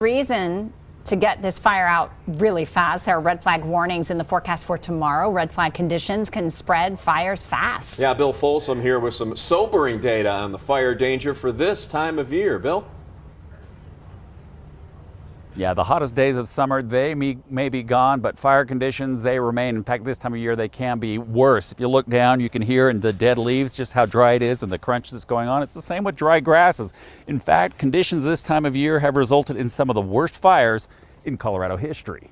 Reason to get this fire out really fast. There are red flag warnings in the forecast for tomorrow. Red flag conditions can spread fires fast. Yeah, Bill Folsom here with some sobering data on the fire danger for this time of year. Bill? Yeah, the hottest days of summer, they may be gone, but fire conditions, they remain. In fact, this time of year, they can be worse. If you look down, you can hear in the dead leaves just how dry it is and the crunch that's going on. It's the same with dry grasses. In fact, conditions this time of year have resulted in some of the worst fires in Colorado history.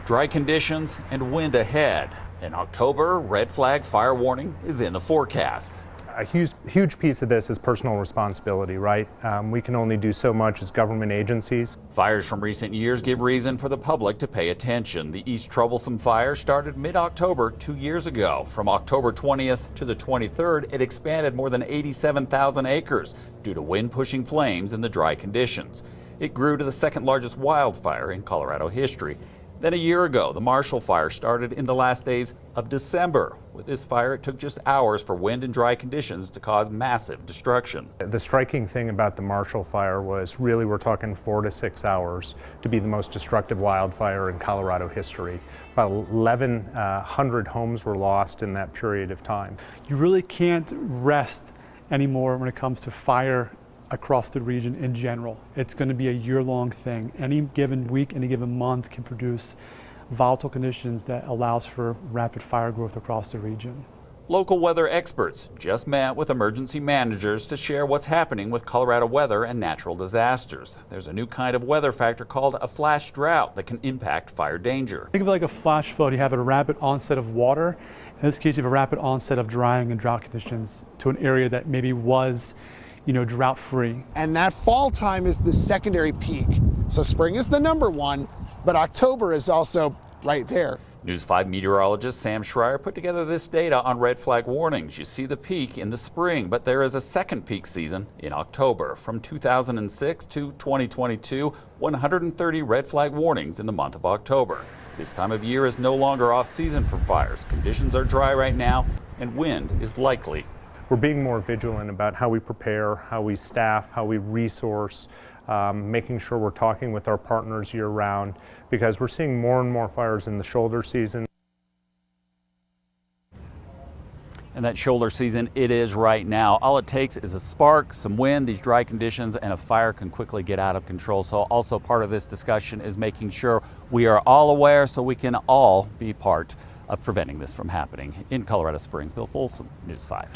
Dry conditions and wind ahead. In October, red flag fire warning is in the forecast. A huge piece of this is personal responsibility, right? We can only do so much as government agencies. Fires from recent years give reason for the public to pay attention. The East Troublesome fire started mid-October 2 years ago. From October 20th to the 23rd, it expanded more than 87,000 acres due to wind pushing flames in the dry conditions. It grew to the second largest wildfire in Colorado history. Then a year ago, the Marshall Fire started in the last days of December. With this fire, it took just hours for wind and dry conditions to cause massive destruction. The striking thing about the Marshall Fire was really we're talking 4 to 6 hours to be the most destructive wildfire in Colorado history. About 1,100 homes were lost in that period of time. You really can't rest anymore when it comes to fire across the region in general. It's going to be a year-long thing. Any given week, any given month can produce volatile conditions that allows for rapid fire growth across the region. Local weather experts just met with emergency managers to share what's happening with Colorado weather and natural disasters. There's a new kind of weather factor called a flash drought that can impact fire danger. Think of it like a flash flood. You have a rapid onset of water. In this case, you have a rapid onset of drying and drought conditions to an area that maybe was drought free. And that fall time is the secondary peak. So spring is the number one, but October is also right there. News 5 meteorologist Sam Schreier put together this data on red flag warnings. You see the peak in the spring, but there is a second peak season in October. From 2006 to 2022, 130 red flag warnings in the month of October. This time of year is no longer off season for fires. Conditions are dry right now and wind is likely. We're being more vigilant about how we prepare, how we staff, how we resource, making sure we're talking with our partners year-round, because we're seeing more and more fires in the shoulder season. And that shoulder season, it is right now. All it takes is a spark, some wind, these dry conditions, and a fire can quickly get out of control. So also part of this discussion is making sure we are all aware so we can all be part of preventing this from happening. In Colorado Springs, Bill Folsom, News 5.